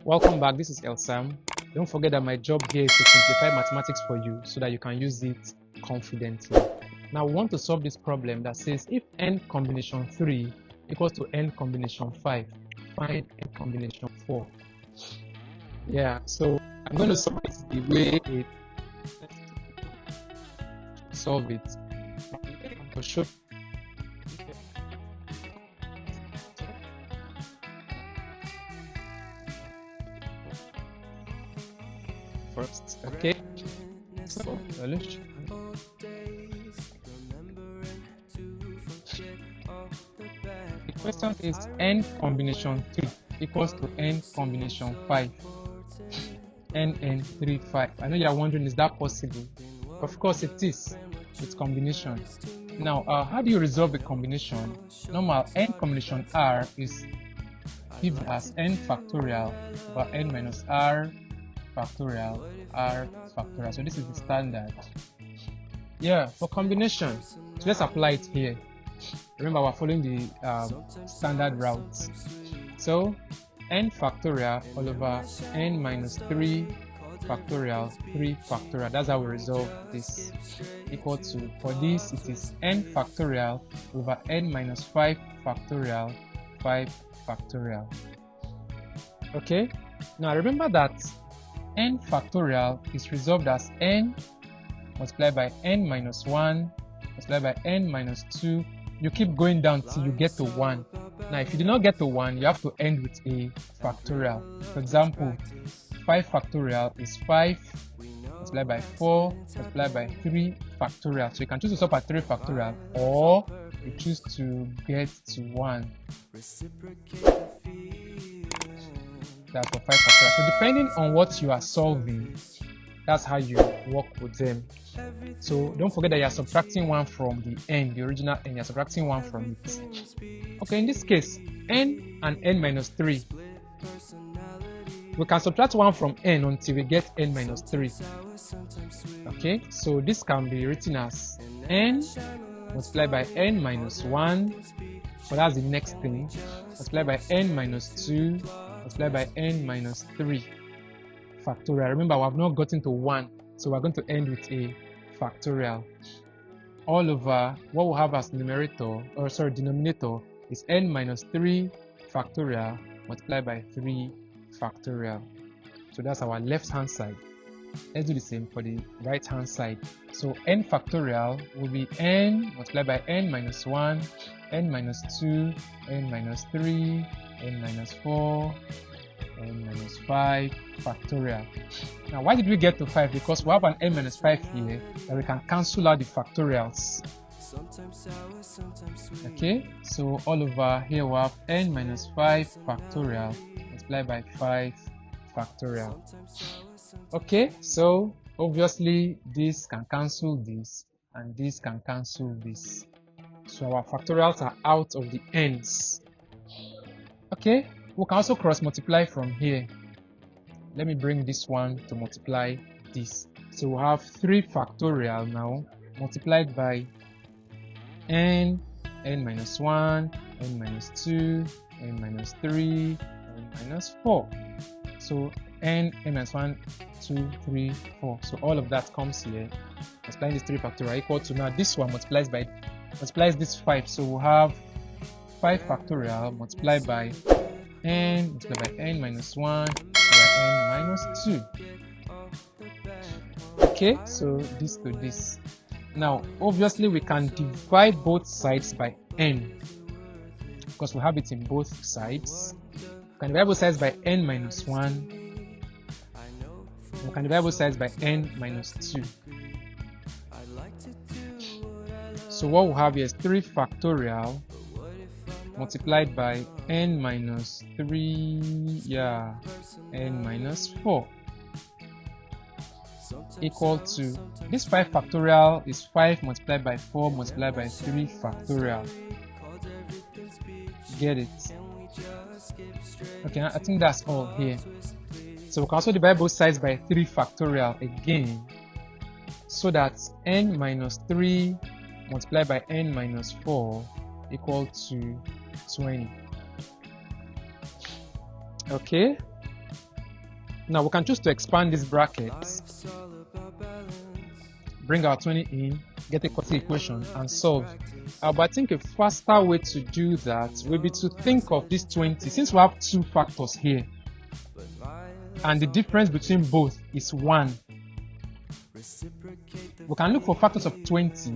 Welcome back. This is Earl Samm. Don't forget that my job here is to simplify mathematics for you so that you can use it confidently. Now we want to solve this problem that says if n combination 3 equals to n combination 5, find n combination 4. Yeah, so I'm going to solve it the way it solve it. To show first, okay? So solution. The question is n combination 3 equals to n combination 5. nN3 5. I know you are wondering, is that possible? Of course it is. It's combination. Now, how do you resolve a combination? Normal n combination r is given as n factorial over n minus r factorial r factorial. So this is the standard. Yeah, for combination, so let's apply it here. Remember, we're following the standard route. So n factorial all over n minus 3 factorial 3 factorial. That's how we resolve this. Equal to, for this it is n factorial over n minus 5 factorial 5 factorial. Okay, now remember that n factorial is resolved as n multiplied by n minus 1 multiplied by n minus 2. You keep going down till you get to 1. Now if you do not get to 1, you have to end with a factorial. For example, 5 factorial is 5 multiplied by 4 multiplied by 3 factorial. So you can choose to stop at 3 factorial, or you choose to get to 1. That's for 5 factorial. So depending on what you are solving, that's how you work with them. So don't forget that you are subtracting 1 from the n, the original n, you are subtracting 1 from it. Okay, in this case, n and n minus 3. We can subtract 1 from n until we get n minus 3. Okay, so this can be written as n multiplied by n minus 1, so that's the next thing, multiplied by n minus 2, multiplied by n minus 3 factorial. Remember, we have not gotten to 1, so we're going to end with a factorial. All over what we have as numerator, or sorry, denominator, is n minus 3 factorial multiplied by 3 factorial. So that's our left hand side. Let's do the same for the right hand side. So n factorial will be n multiplied by n minus 1, n minus 2, n minus 3, n minus 4, n minus 5 factorial. Now why did we get to 5? Because we have an n minus 5 here that we can cancel out the factorials. Okay, so all over here we have n minus 5 factorial multiplied by 5 factorial. Okay, so obviously this can cancel this and this can cancel this. So our factorials are out of the n's. Okay, we can also cross multiply from here. Let me bring this one to multiply this. So we have 3 factorial now multiplied by n minus 1, n minus 2, n minus 3, n minus 4. So n minus 1, 2, 3, 4. So all of that comes here. Multiplying this 3 factorial equal to, now this one multiplies this 5. So we'll have 5 factorial multiplied by n multiplied by n minus 1 by n minus 2. Okay, so this to this. Now obviously we can divide both sides by n because we have it in both sides. We can divide both sides by n minus 1. We can divide both sides by n minus 2. So what we have here is 3 factorial multiplied by n minus 3, yeah, n minus 4 equal to, this 5 factorial is 5 multiplied by 4 multiplied by 3 factorial. Get it? Okay, I think that's all here. So we can also divide both sides by 3 factorial again, so that n minus 3 multiplied by n minus 4 equal to 20. Okay, Now we can choose to expand this bracket, bring our 20 in, get a quadratic equation and solve. But I think a faster way to do that will be to think of this 20, since we have two factors here and the difference between both is 1. We can look for factors of 20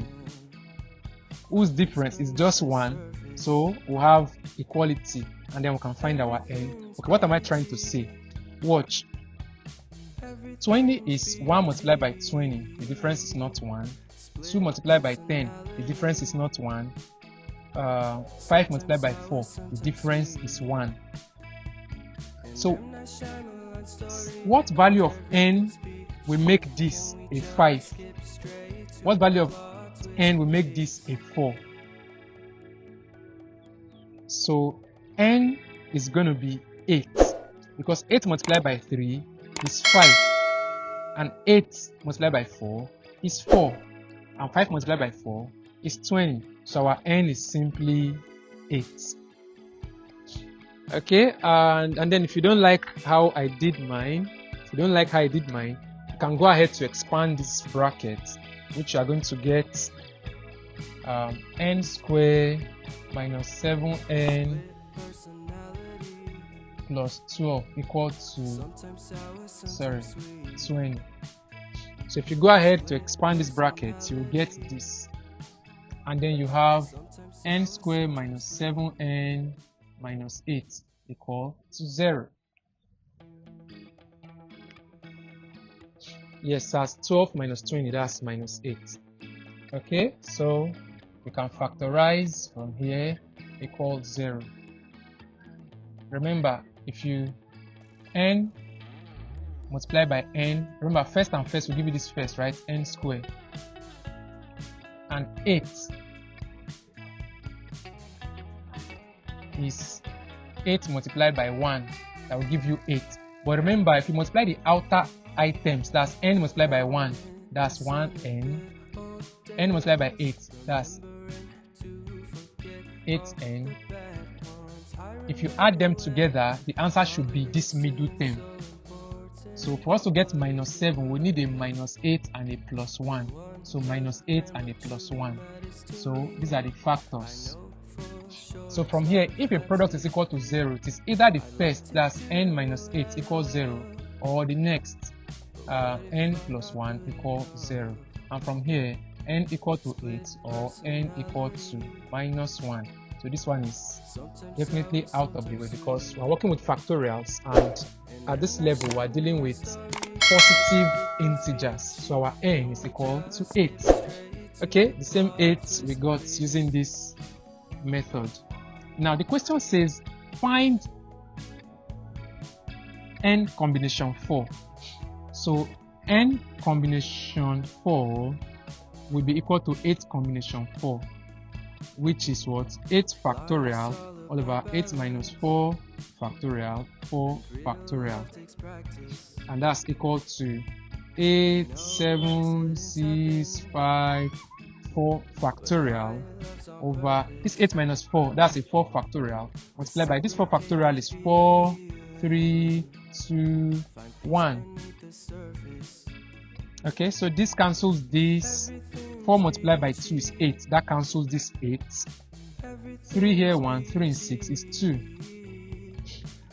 whose difference is just 1, so we'll have equality and then we can find our n. Okay, what am I trying to say? Watch. 20 is 1 multiplied by 20, the difference is not 1. 2 multiplied by 10, the difference is not 1. 5 multiplied by 4, the difference is 1. So what value of n will make this a 5? What value of n will make this a 4? So n is going to be 8, because 8 multiplied by 3 is 5, and 8 multiplied by 4 is 4, and 5 multiplied by 4 is 20. So our n is simply 8. Okay, and then if you don't like how I did mine, you can go ahead to expand this bracket, which you are going to get n squared minus 7n plus 12 equal to 20. So if you go ahead to expand this bracket, you will get this, and then you have n squared minus 7n minus 8 equal to 0. Yes, that's 12 minus 20, that's minus 8. Okay, so we can factorize from here equals 0. Remember, if you n multiply by n, remember first and first will give you this first, right? N squared. And 8 is 8 multiplied by 1, that will give you 8. But remember, if you multiply the outer items, that's n multiplied by 1, that's 1n. n multiplied by 8, that's 8n. If you add them together, the answer should be this middle term. So for us to get minus 7, we need a minus 8 and a plus 1. So minus 8 and a plus 1. So these are the factors. So from here, if a product is equal to 0, it is either the first, that's n minus 8 equals 0, or the next, n plus 1 equals 0. And from here, n equal to 8 or n equal to minus 1. So this one is definitely out of the way, because we're working with factorials, and at this level we're dealing with positive integers. So our n is equal to 8. Okay, the same 8 we got using this method. Now the question says find n combination 4. So n combination 4 will be equal to 8 combination 4, which is what? 8 factorial all over 8 minus 4 factorial 4 factorial, and that's equal to 8, 7, 6, 5, 4 factorial over this 8 minus 4, that's a 4 factorial, multiplied by this 4 factorial is 4, 3, 2, 1. Okay, so this cancels this. 4 multiplied by 2 is 8, that cancels this 8. 3 here, 1, 3 and 6 is 2.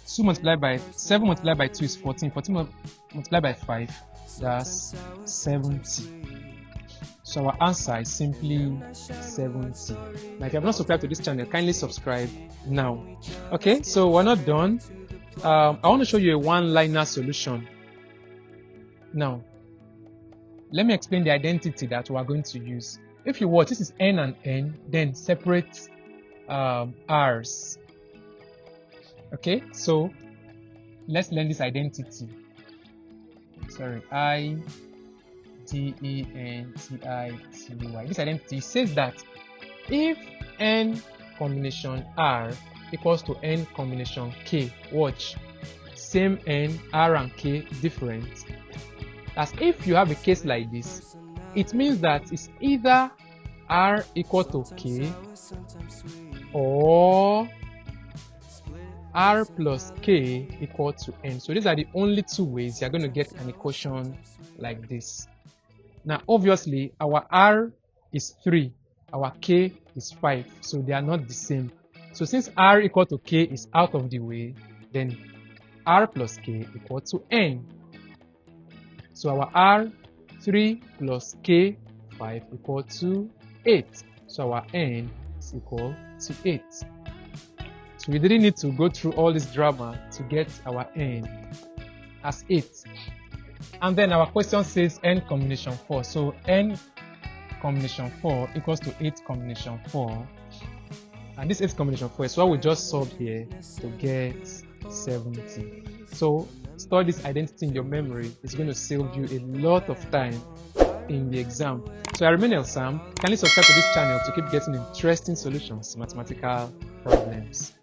2 multiplied by 7 multiplied by 2 is 14. 14 multiplied by 5, that's 70. So our answer is simply 70. Now if you have not subscribed to this channel, kindly subscribe now. Okay, so we're not done. I want to show you a one-liner solution. Now let me explain the identity that we are going to use. If you watch, this is n and n, then separate r's. Okay, so let's learn this identity. Sorry, I, D, E, N, T, I, T, Y. This identity says that if n combination r equals to n combination k, watch, same n, r and k different. As if you have a case like this, it means that it's either r equal to k or r plus k equal to n. So these are the only two ways you're going to get an equation like this. Now obviously our r is 3, our k is 5, so they are not the same. So since r equal to k is out of the way, then r plus k equal to n. So our r 3 plus k 5 equal to 8. So our n is equal to 8. So we didn't need to go through all this drama to get our n as 8. And then our question says n combination 4. So n combination 4 equals to 8 combination 4. And this 8 combination 4 is what we just solved here to get 70. So store this identity in your memory. It's going to save you a lot of time in the exam. So I remain Samm. Kindly subscribe to this channel to keep getting interesting solutions to mathematical problems.